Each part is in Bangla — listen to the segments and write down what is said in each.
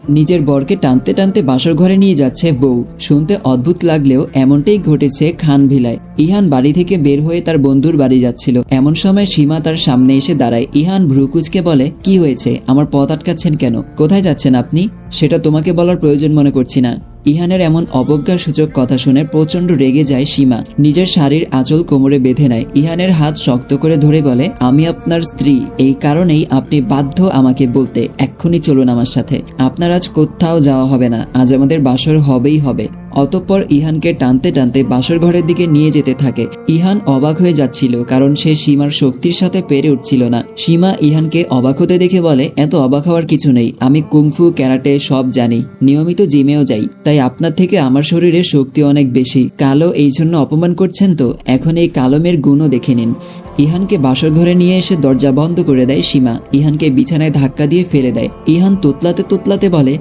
নিজের বরকে টানতে টানতে বাসর ঘরে নিয়ে যাচ্ছে বউ। শুনতে অদ্ভুত লাগলেও এমনটাই ঘটেছে খান ভিলায়। ইহান বাড়ি থেকে বের হয়ে তার বন্ধুর বাড়ি যাচ্ছিল। এমন সময় সীমা তার সামনে এসে দাঁড়ায়। ইহান ভ্রুকুচকে বলে, কি হয়েছে, আমার পথ আটকাচ্ছেন কেন? কোথায় যাচ্ছেন আপনি? সেটা তোমাকে বলার প্রয়োজন মনে করছি না। ইহানের এমন অবজ্ঞার সূচক কথা শুনে প্রচন্ড রেগে যায় সীমা। নিজের শাড়ির আঁচল কোমরে বেঁধে নেয়। ইহানের হাত শক্ত করে ধরে বলে, আমি আপনার স্ত্রী, এই কারণেই আপনি বাধ্য আমাকে বলতে। এক্ষুনি চলুন আমার সাথে। আপনার আজ কোথাও যাওয়া হবে না, আজ আমাদের বাসর হবেই হবে। অতঃপর ইহানকে টানতে টানতে বাসর ঘরের দিকে নিয়ে যেতে থাকে। ইহান অবাক হয়ে যাচ্ছিল, কারণ সে সীমার শক্তির সাথে পেরে উঠছিল না। সীমা ইহানকে অবাক হতে দেখে বলে, এত অবাক হওয়ার কিছু নেই, আমি কুংফু ক্যারাটে সব জানি, নিয়মিত জিমেও যাই, তাই আপনার থেকে আমার শরীরে শক্তি অনেক বেশি। কালো এই জন্য অপমান করছেন তো? এখন এই কালমের গুণও দেখে নিন। ইহানকে বাসর ঘরে নিয়ে এসে দরজা বন্ধ করে দেয় সীমা। ইহানকে বিছানায় ধাক্কা দিয়ে ফেলে দেয়। ইহান তোতলাতে তোতলাতে বলে,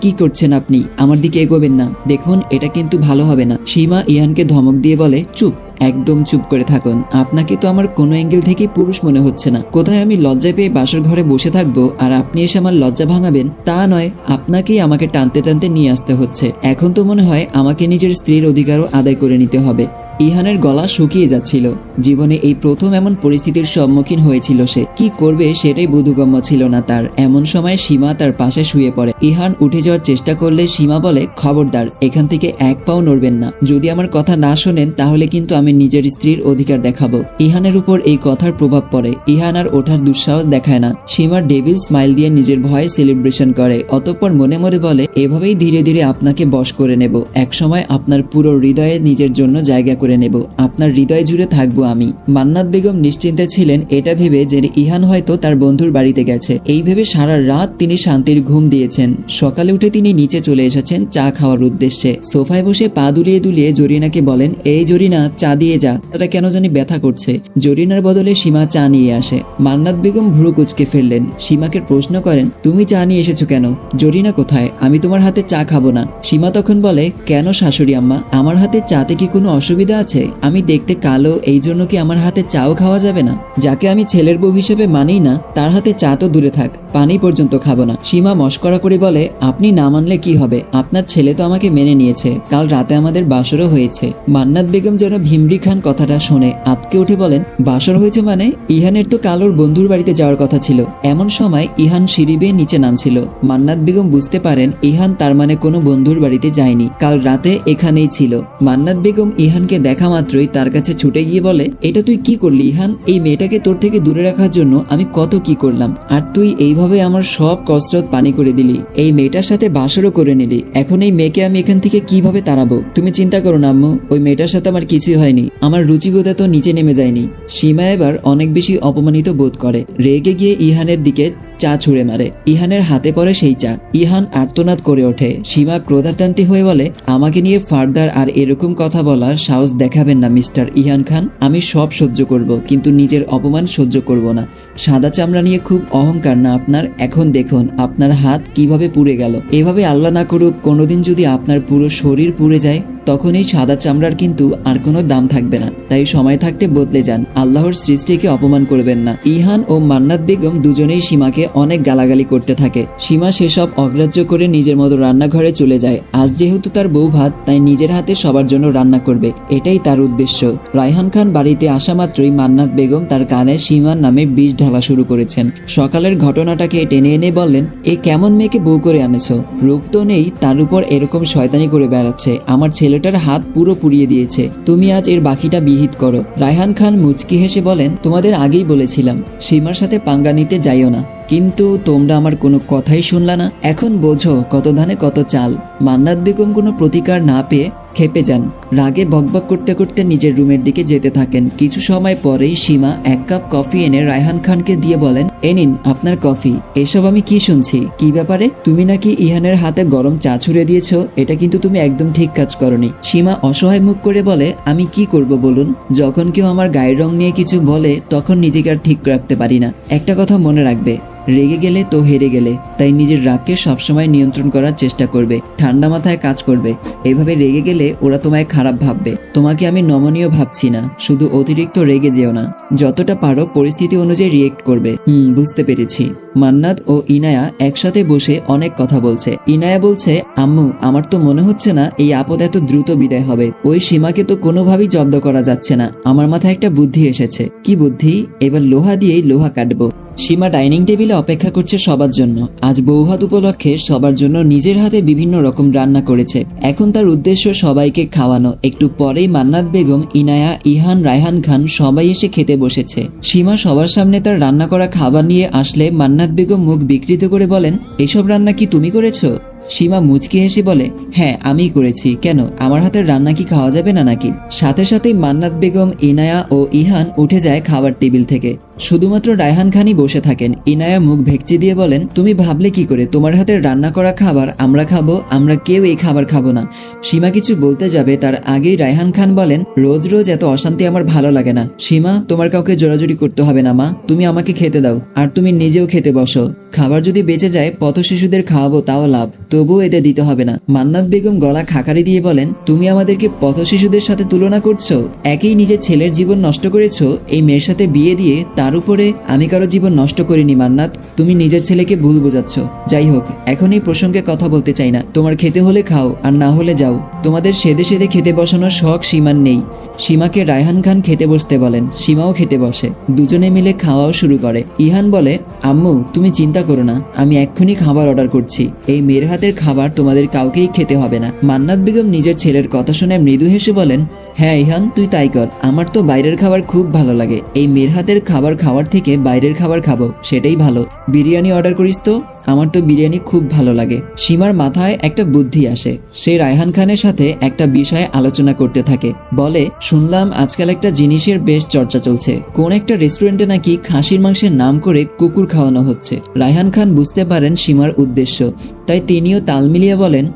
কি করছেন আপনি? আমার দিকে এগোবেন না, দেখুন এটা কিন্তু ভালো হবে না। সীমা ইহানকে ধমক দিয়ে বলে, চুপ, একদম চুপ করে থাকুন। আপনাকে তো আমার কোনো অ্যাঙ্গেল থেকে পুরুষ মনে হচ্ছে না। কোথায় আমি লজ্জা পেয়ে বাসর ঘরে বসে থাকবো আর আপনি এসে আমার লজ্জা ভাঙাবেন? তা নয়, আপনাকেই আমাকে টানতে টানতে নিয়ে আসতে হচ্ছে। এখন তো মনে হয় আমাকে নিজের স্ত্রীর অধিকারও আদায় করে নিতে হবে। ইহানের গলা শুকিয়ে যাচ্ছিল। জীবনে এই প্রথম এমন পরিস্থিতির সম্মুখীন হয়েছিল সে। কি করবে সেটাই বোধগম্য ছিল না তার। এমন সময় সীমা তার পাশে শুয়ে পড়ে। ইহান উঠে যাওয়ার চেষ্টা করলে সীমা বলে, খবরদার, এখান থেকে এক পাও নড়বেন না। যদি আমার কথা না শোনেন তাহলে কিন্তু আমি নিজের স্ত্রীর অধিকার দেখাবো। ইহানের উপর এই কথার প্রভাব পড়ে। ইহান আর ওঠার দুঃসাহস দেখায় না। সীমা ডেভিল স্মাইল দিয়ে নিজের ভয়ে সেলিব্রেশন করে। অতঃপর মনে মনে বলে, এভাবেই ধীরে ধীরে আপনাকে বশ করে নেব। একসময় আপনার পুরো হৃদয়ে নিজের জন্য জায়গা করে নেব। আপনার হৃদয় জুড়ে থাকবো আমি। মান্নাত বেগম নিশ্চিন্তে ছিলেন এটা ভেবে যে ইহান হয়তো তার বন্ধুর বাড়িতে গেছে। এই ভেবে সারা রাত তিনি শান্তির ঘুম দিয়েছেন। সকালে উঠে তিনি নিচে চলে এসেছেন চা খাওয়ার উদ্দেশ্যে। সোফায় বসে পা দুলিয়ে দুলিয়ে জরিনাকে বলেন, এই জরিনা, চা দিয়ে যা, তারা কেন জানি ব্যথা করছে। জরিনার বদলে সীমা চা নিয়ে আসে। মান্নাত বেগম ভ্রু কুচকে ফেললেন। সীমাকে প্রশ্ন করেন, তুমি চা নিয়ে এসেছো কেন? জরিনা কোথায়? আমি তোমার হাতে চা খাবো না। সীমা তখন বলে, কেন শাশুড়ি আম্মা, আমার হাতে চাতে কি কোনো অসুবিধা আছে? আমি দেখতে কালো, এই জন্য কি আমার হাতে চাও খাওয়া যাবে না? যাকে আমি ছেলের বউ হিসেবে মানি না তার হাতে চা তো দূরে থাক, পানি পর্যন্ত খাবো না। সীমা মস্করা করে বলে, আপনি না মানলে কি হবে? আপনার ছেলে তো আমাকে মেনে নিয়েছে, কাল রাতে আমাদের বাসরও হয়েছে। মান্নাত বেগম যেন ভিমরি খান কথাটা শুনে আতকে উঠে বলেন, বাসর হয়েছে মানে? ইহানের তো কালোর বন্ধুর বাড়িতে যাওয়ার কথা ছিল। এমন সময় ইহান সিঁড়ি বেয়ে নিচে নামছিল। মান্নাত বেগম বুঝতে পারেন ইহান তার মানে কোনো বন্ধুর বাড়িতে যায়নি, কাল রাতে এখানেই ছিল। মান্নাত বেগম ইহানকে দেখা মাত্রই তার কাছে ছুটে গিয়ে বলে, এটা তুই কি করলি ইহান? এই মেয়েটাকে তোর থেকে দূরে রাখার জন্য আমি কত কি করলাম, আর তুই এইভাবে আমার সব কসরত পানি করে দিলি। এই মেয়েটার সাথে বাসরও করে নিলি। এখন এই মেয়েকে আমি এখান থেকে কিভাবে তাড়াবো? তুমি চিন্তা করো না আম্মু, ওই মেয়েটার সাথে আমার কিছুই হয়নি। আমার রুচিবোধে তো নিচে নেমে যায়নি। সীমা এবার অনেক বেশি অপমানিত বোধ করে। রেগে গিয়ে ইহানের দিকে চা ছুঁড়ে মারে। ইহানের হাতে পড়ে সেই চা। ইহান আর্তনাদ করে ওঠে। সীমা ক্রোধাক্রান্তি হয়ে বলে, আমাকে নিয়ে ফার্দার আর এরকম কথা বলার সাহস দেখাবেন না মিস্টার ইহান খান। আমি সব সহ্য করব, কিন্তু নিজের অপমান সহ্য করব না। সাদা চামড়া নিয়ে খুব অহংকার না আপনার? এখন দেখুন আপনার হাত কিভাবে পুড়ে গেল। এভাবে আল্লাহ না করুক কোনোদিন যদি আপনার পুরো শরীর পুড়ে যায়, তখন এই সাদা চামড়ার কিন্তু আর কোনো দাম থাকবে না। তাই সময় থাকতে বদলে যান। আল্লাহর সৃষ্টিকে অপমান করবেন না। ইহান ও মান্নাত বেগম দুজনেই সীমাকে অনেক গালাগালি করতে থাকে। সীমা সেসব অগ্রাহ্য করে নিজের মতো রান্নাঘরে চলে যায়। আজ যেহেতু তার বউ ভাত, তাই নিজের হাতে সবার জন্য রান্না করবে, এটাই তার উদ্দেশ্য। রায়হান খান বাড়িতে আসা মাত্রই মান্নাত বেগম তার কানে সীমার নামে বিষ ঢালা শুরু করেছেন। সকালের ঘটনাটাকে টেনে এনে বললেন, এ কেমন মেয়েকে বউ করে আনেছো? রূপ তো নেই, তার উপর এরকম শয়তানি করে বেড়াচ্ছে। আমার ছেলেটার হাত পুরো পুড়িয়ে দিয়েছে। তুমি আজ এর বাকিটা বিহিত করো। রায়হান খান মুচকি হেসে বলেন, তোমাদের আগেই বলেছিলাম সীমার সাথে পাঙ্গা নিতে যাইও না, কিন্তু তোমরা আমার কোনো কথাই শুনলা না। এখন বোঝো কত ধানে কত চাল। মান্নাত বেগম কোনো প্রতিকার না পেয়ে খেপে যান। রাগে বকবক করতে করতে নিজের রুমের দিকে যেতে থাকেন। কিছু সময় পরেই সীমা এক কাপ কফি এনে রায়হান খানকে দিয়ে বলেন, এ নিন আপনার কফি। এসব আমি কি শুনছি? কি ব্যাপারে? তুমি নাকি ইহানের হাতে গরম চা ছুঁড়ে দিয়েছো? এটা কিন্তু তুমি একদম ঠিক কাজ করনি। সীমা অসহায় মুখ করে বলে, আমি কি করব বলুন? যখন কেউ আমার গায়ের রং নিয়ে কিছু বলে তখন নিজেকে আর ঠিক রাখতে পারি না। একটা কথা মনে রাখবে, রেগে গেলে তো হেরে গেলে, তাই নিজের রাগকে সবসময় নিয়ন্ত্রণ করার চেষ্টা করবে, ঠান্ডা মাথায় কাজ করবে। এইভাবে রেগে গেলে ওরা তোমায় খারাপ ভাববে। তোমাকে আমি নমনীয় ভাবছি না, শুধু অতিরিক্ত রেগে যেও না, যতটা পারো পরিস্থিতি অনুযায়ী রিয়েক্ট করবে। বুঝতে পেরেছি। মান্নাত ও ইনায়া একসাথে বসে অনেক কথা বলছে। ইনায়া বলছে, আম্মু আমার তো মনে হচ্ছে না এই আপদ এত দ্রুত বিদায় হবে। ওই সীমাকে তো কোনোভাবেই জব্দ করা যাচ্ছে না। আমার মাথায় একটা বুদ্ধি এসেছে। কি বুদ্ধি? এবার লোহা দিয়েই লোহা কাটবো। সীমা ডাইনিং টেবিলে অপেক্ষা করছে সবার জন্য। আজ বৌভাত উপলক্ষে সবার জন্য নিজের হাতে বিভিন্ন রকম রান্না করেছে। এখন তার উদ্দেশ্য সবাইকে খাওয়ানো। একটু পরেই মান্নাত বেগম, ইনায়া, ইহান, রায়হান খান সবাই এসে খেতে বসেছে। সীমা সবার সামনে তার রান্না করা খাবার নিয়ে আসলে মান্নাত বেগম মুখ বিকৃত করে বলেন, এসব রান্না কি তুমি করেছো? সীমা মুচকি হেসে বলে, হ্যাঁ আমিই করেছি। কেন, আমার হাতের রান্না কি খাওয়া যাবে না নাকি? সাথে সাথেই মান্নাত বেগম, ইনায়া ও ইহান উঠে যায় খাবার টেবিল থেকে। শুধুমাত্র রায়হান খানই বসে থাকেন। ইনায়া মুখ ভেকচি দিয়ে বলেন, তুমি ভাবলে কি করে তোমার হাতের রান্না করা খাবার আমরা খাবো? আমরা কেউ এই খাবার খাবো না। সীমা কিছু বলতে যাবে, তার আগেই রায়হান খান বলেন, রোজ রোজ এত অশান্তি আমার ভালো লাগে না। সীমা, তোমার কাউকে জোরাজুরি করতে হবে না মা, তুমি আমাকে খেতে দাও, আর তুমি নিজেও খেতে বসো। খাবার যদি বেঁচে যায় পথ শিশুদের খাওয়াবো, তাও লাভ, তবুও এতে দিতে হবে না। মান্নাত বেগম গলা খাকারি দিয়ে বলেন, তুমি আমাদেরকে পথ শিশুদের সাথে তুলনা করছো? একই নিজের ছেলের জীবন নষ্ট করেছো এই মেয়ের সাথে বিয়ে দিয়ে। তার উপরে আমি কারো জীবন নষ্ট করিনি মান্নাত, তুমি নিজের ছেলেকে ভুল বোঝাচ্ছ। যাই হোক, এখন এই প্রসঙ্গে কথা বলতে চাই না। তোমার খেতে হলে খাও, আর না হলে যাও। তোমাদের সেদে সেদে খেতে বসানোর শখ সীমার নেই। সীমাকে রায়হান খান খেতে বসতে বলেন। সীমাও খেতে বসে, দুজনে মিলে খাওয়াও শুরু করে। ইহান বলে, আম্মু তুমি চিন্তা করো না, আমি এক্ষুনি খাবার অর্ডার করছি। এই মেয়ের হাতের খাবার তোমাদের কাউকেই খেতে হবে না। মান্নাত বেগম নিজের ছেলের কথা শুনে মৃদু হেসে বলেন, হ্যাঁ ইহান তুই তাই কর, আমার তো বাইরের খাবার খুব ভালো লাগে। এই মেয়ের হাতের খাবার খাওয়ার থেকে বাইরের খাবার খাবো, সেটাই ভালো। বিরিয়ানি অর্ডার করিস তো, আমার তো বিরিয়ানি খুব ভালো লাগে। সীমার মাথায় একটা বুদ্ধি আসে। সে রায়হান খানের সাথে একটা বিষয়ে আলোচনা করতে থাকে। বলে, শুনলাম আজকাল একটা জিনিসের বেশ চর্চা চলছে। কোন একটা রেস্টুরেন্টে নাকি খাসির মাংসের নাম করে কুকুর খাওয়ানো হচ্ছে। রায়হান খান বুঝতে পারেন সীমার উদ্দেশ্য, তাই তিনিও তাল মিলিয়ে বলেন,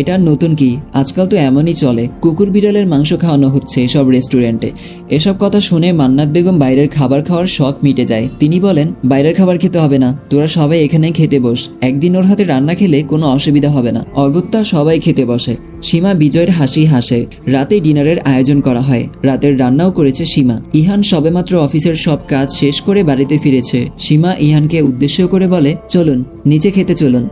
এটা নতুন কি? আজকাল তো এমনই চলে, কুকুর বিড়ালের মাংস খাওয়ানো হচ্ছে সব রেস্টুরেন্টে। এসব কথা শুনে মান্নাত বেগম বাইরের খাবার খাওয়ার শখ মিটে যায়। তিনি বলেন, বাইরের খাবার খেতে হবে না, তোরা সবাই এখানে খেতে বস। একদিন ওর হাতে রান্না খেলে কোনো অসুবিধা হবে না। অগত্যা সবাই খেতে বসে। সীমা বিজয়ের হাসি হাসে। রাতে ডিনারের আয়োজন করা হয়। রাতের রান্নাও করেছে সীমা। ইহান সবেমাত্র অফিসের সব কাজ শেষ করে বাড়িতে ফিরেছে। সীমা ইহানকে উদ্দেশ্য করে বলে, চলুন নিচে খেতে চলুন।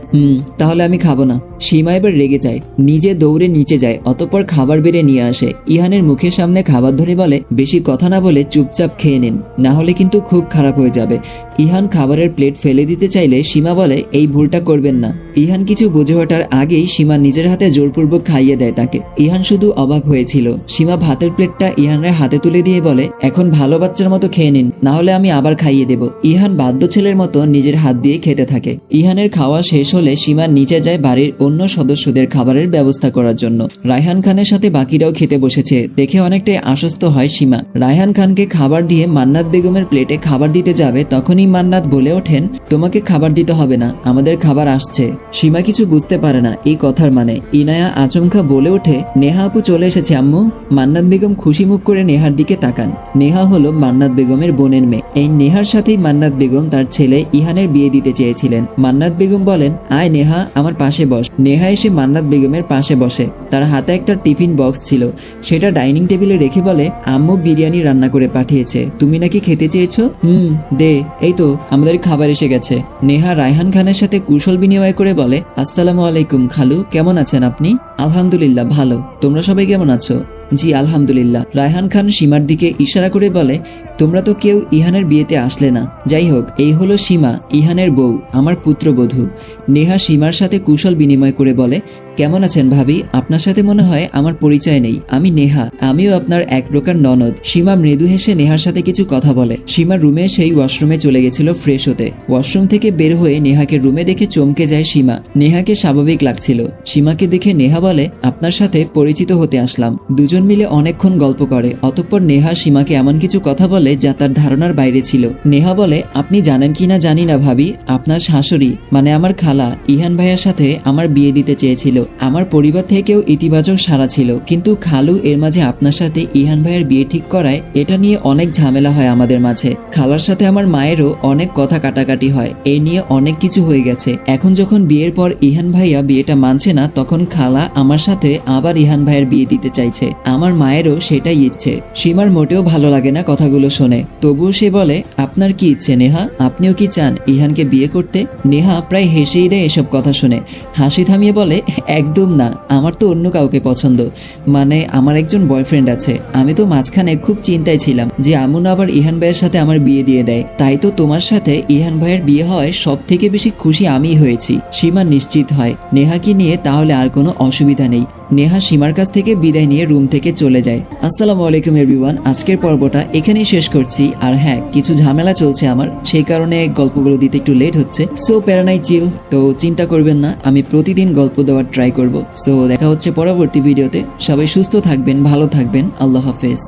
তাহলে আমি খাবো না। সীমা এবার রেগে যায়, নিজে দৌড়ে নিচে যায়, অতঃপর খাবার বেড়ে নিয়ে আসে। ইহানের মুখের সামনে খাবার ধরে বলে, বেশি কথা না বলে চুপচাপ খেয়ে নিন, না হলে কিন্তু খুব খারাপ হয়ে যাবে। ইহান খাবারের প্লেট ফেলে দিতে চাইলে সীমা বলে, এই ভুলটা করবেন না। ইহান কিছু বুঝে ওঠার আগেই সীমা নিজের হাতে জোরপূর্বক খাইয়ে দেয় তাকে। ইহান শুধু অবাক হয়েছিল। সীমা ভাতের প্লেটটা ইহানের হাতে তুলে দিয়ে বলে, এখন ভালো বাচ্চার মতো খেয়ে নিন, না হলে আমি আবার খাইয়ে দেব। ইহান বাধ্য ছেলের মতো নিজের হাত দিয়ে খেতে থাকে। ইহানের খাওয়া শেষ হলে সীমা নিচে যায় বাড়ির অন্য সদস্যদের খাবারের ব্যবস্থা করার জন্য। রায়হান খানের সাথে বাকিরাও খেতে বসেছে দেখে অনেকটাই আশ্বস্ত হয় সীমা। রায়হান খানকে খাবার দিয়ে মান্নাত বেগমের প্লেটে খাবার দিতে যাবে, তখনই মান্নাত বলে ওঠেন, তোমাকে খাবার দিতে হবে না, আমাদের খাবার আসছে। সীমা কিছু বুঝতে পারে না এই কথার মানে। ইনায়া আচমকা বলে ওঠে, নেহা আপু চলে এসেছে আম্মু। মান্নাত বেগম খুশি মুখ করে নেহার দিকে তাকান। নেহা হলো মান্নাত বেগমের বোনের মেয়ে। এই নেহার সাথেই মান্নাত বেগম তার ছেলে ইহানের বিয়ে দিতে চেয়েছিলেন। মান্নাত বেগম বলেন, আয় নেহা আমার পাশে বস। নেহা এসে মান্নাত বেগমের পাশে বসে। তার হাতে একটা টিফিন বক্স ছিল, সেটা ডাইনিং টেবিলে রেখে বলে, আম্মু বিরিয়ানি রান্না করে পাঠিয়েছে, তুমি নাকি খেতে চেয়েছো? দে, এই তো আমাদের খাবার এসে গেছে। নেহা রায়হান খানের সাথে কুশল বিনিময় করে বলে, আসসালামু আলাইকুম খালু, কেমন আছেন আপনি? আলহামদুলিল্লাহ ভালো, তোমরা সবাই কেমন আছো? জি আলহামদুলিল্লাহ। রায়হান খান সীমার দিকে ইশারা করে বলে, তোমরা তো কেউ ইহানের বিয়েতে আসলে না। যাই হোক, এই হলো সীমা, ইহানের বউ, আমার পুত্রবধূ। নেহা সীমার সাথে কুশল বিনিময় করে বলে, কেমন আছেন ভাবি? আপনার সাথে মনে হয় আমার পরিচয় নেই। আমি নেহা, আমিও আপনার এক প্রকার ননদ। সীমা মৃদু হেসে নেহার সাথে কিছু কথা বলে। সীমার রুমে সেই ওয়াশরুমে চলে গেছিল ফ্রেশ হতে। ওয়াশরুম থেকে বের হয়ে নেহাকে রুমে দেখে চমকে যায় সীমা। নেহাকে স্বাভাবিক লাগছিল। সীমাকে দেখে নেহা বলে, আপনার সাথে পরিচিত হতে আসলাম। দুজন মিলে অনেকক্ষণ গল্প করে। অতঃপর নেহা সীমাকে এমন কিছু কথা বলে যা তার ধারণার বাইরে ছিল। নেহা বলে, আপনি জানেন কিনা জানি না ভাবি, আপনার শাশুড়ি মানে আমার খালা খালা ইহান ভাইয়ার সাথে আমার বিয়ে দিতে চেয়েছিল। আমার পরিবার থেকেও ইতিবাচক সাড়া ছিল, কিন্তু খালু এর মাঝে আপনার সাথে ইহান ভাইয়ের বিয়ে ঠিক করায় এটা নিয়ে অনেক ঝামেলা হয় আমাদের মাঝে। খালার সাথে আমার মায়েরও অনেক কথা কাটাকাটি হয়, এই নিয়ে অনেক কিছু হয়ে গেছে। এখন যখন বিয়ের পর ইহান ভাইয়া বিয়েটা মানছে না, তখন খালা আমার সাথে আবার ইহান ভাইয়ের বিয়ে দিতে চাইছে। আমার মায়েরও সেটাই ইচ্ছে। সীমার মোটেও ভালো লাগে না কথাগুলো শুনে, তবুও সে বলে, আপনার কি ইচ্ছে নেহা? আপনিও কি চান ইহানকে বিয়ে করতে? নেহা প্রায় হেসেই দেয় এসব কথা শুনে। হাসি থামিয়ে বলে, একদম না, আমার তো অন্য কাউকে পছন্দ। মানে আমার একজন বয়ফ্রেন্ড আছে। আমি তো মাঝখানে খুব চিন্তায় ছিলাম যে আমুন আবার ইহান ভাইয়ের সাথে আমার বিয়ে দিয়ে দেয়। তাই তো তোমার সাথে ইহান ভাইয়ের বিয়ে হয় সব থেকে বেশি খুশি আমিই হয়েছি। সীমা নিশ্চিত হয় নেহাকে নিয়ে তাহলে আর কোনো অসুবিধা নেই। নেহা সীমার কাছ থেকে বিদায় নিয়ে রুম থেকে চলে যায়। আসসালামু আলাইকুম এভরিওয়ান, আজকের পর্বটা এখানেই শেষ করছি। আর হ্যাঁ, কিছু ঝামেলা চলছে আমার, সেই কারণে গল্পগুলো দিতে একটু লেট হচ্ছে। সো প্যারানাই চিল, তো চিন্তা করবেন না, আমি প্রতিদিন গল্প দেওয়ার ট্রাই করব। সো দেখা হচ্ছে পরবর্তী ভিডিওতে। সবাই সুস্থ থাকবেন, ভালো থাকবেন, আল্লাহ হাফেজ।